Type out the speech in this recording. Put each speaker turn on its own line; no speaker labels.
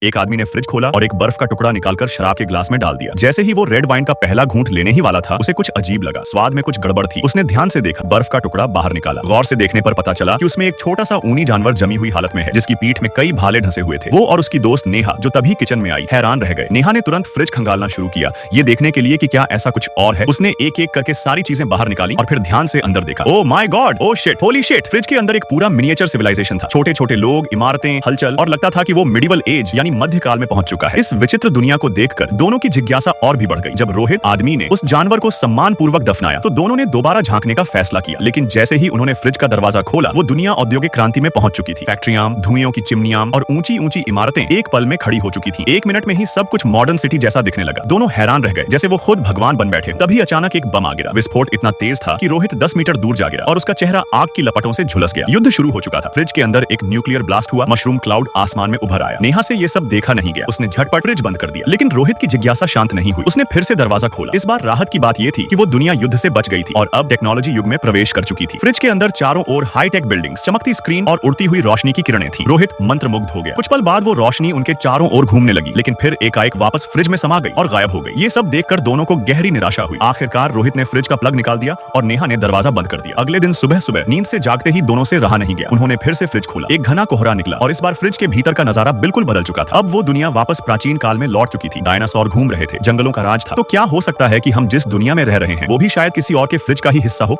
एक आदमी ने फ्रिज खोला और एक बर्फ का टुकड़ा निकालकर शराब के ग्लास में डाल दिया। जैसे ही वो रेड वाइन का पहला घूंट लेने ही वाला था, उसे कुछ अजीब लगा। स्वाद में कुछ गड़बड़ थी। उसने ध्यान से देखा, बर्फ का टुकड़ा बाहर निकाला। गौर से देखने पर पता चला कि उसमें एक छोटा सा ऊनी जानवर जमी हुई हालत में है, जिसकी पीठ में कई भाले ढसे हुए थे। वो और उसकी दोस्त नेहा, जो तभी किचन में आई, हैरान रह गए। नेहा ने तुरंत फ्रिज खंगालना शुरू किया, ये देखने के लिए कि क्या ऐसा कुछ और है। उसने एक एक करके सारी चीजें बाहर निकाली और फिर ध्यान से अंदर देखा। Oh my God, oh shit, holy shit! Fridge के अंदर एक पूरा मिनिएचर सिविलाइजेशन था। छोटे छोटे लोग, इमारतें, हलचल, और लगता था कि वो मिडिवल एज यानी मध्यकाल में पहुंच चुका है। इस विचित्र दुनिया को देखकर दोनों की जिज्ञासा और भी बढ़ गई। जब रोहित आदमी ने उस जानवर को सम्मान पूर्वक दफनाया, तो दोनों ने दोबारा झांकने का फैसला किया। लेकिन जैसे ही उन्होंने फ्रिज का दरवाजा खोला, वो दुनिया औद्योगिक क्रांति में पहुंच चुकी थी। फैक्ट्रियां, धुएं की चिमनियां और ऊंची ऊंची इमारतें एक पल में खड़ी हो चुकी थी। 1 मिनट में ही सब कुछ मॉडर्न सिटी जैसा दिखने लगा। दोनों हैरान रह गए, जैसे वो खुद भगवान बन बैठे। तभी अचानक एक बम आ गिरा। विस्फोट इतना तेज था कि रोहित 10 मीटर दूर जा गिरा और उसका चेहरा आग की लपटों से झुलस गया। युद्ध शुरू हो चुका था। फ्रिज के अंदर एक न्यूक्लियर ब्लास्ट हुआ। मशरूम क्लाउड आसमान में उभर आया। नेहा से ये सब देखा नहीं गया। उसने झटपट फ्रिज बंद कर दिया। लेकिन रोहित की जिज्ञासा शांत नहीं हुई। उसने फिर से दरवाजा खोला। इस बार राहत की बात यह थी कि वो दुनिया युद्ध से बच गई थी और अब टेक्नोलॉजी युग में प्रवेश कर चुकी थी। फ्रिज के अंदर चारों ओर हाईटेक बिल्डिंग्स, चमकती स्क्रीन और उड़ती हुई रोशनी की किरणें थी। रोहित मंत्रमुग्ध हो गया। कुछ पल बाद वो रोशनी उनके चारों ओर घूमने लगी, लेकिन फिर एकाएक वापस फ्रिज में समा गई और गायब हो गई। ये सब देखकर दोनों को गहरी निराशा हुई। आखिरकार रोहित ने फ्रिज का प्लग निकाल दिया और नेहा ने दरवाजा बंद कर दिया। अगले दिन सुबह सुबह नींद से जागते ही दोनों से रहा नहीं गया। उन्होंने फिर से फ्रिज खोला। एक घना कोहरा निकला और इस बार फ्रिज के भीतर का नजारा बिल्कुल बदल चुका था। अब वो दुनिया वापस प्राचीन काल में लौट चुकी थी। डायनासोर घूम रहे थे, जंगलों का राज था। तो क्या हो सकता है कि हम जिस दुनिया में रह रहे हैं, वो भी शायद किसी और के फ्रिज का ही हिस्सा हो।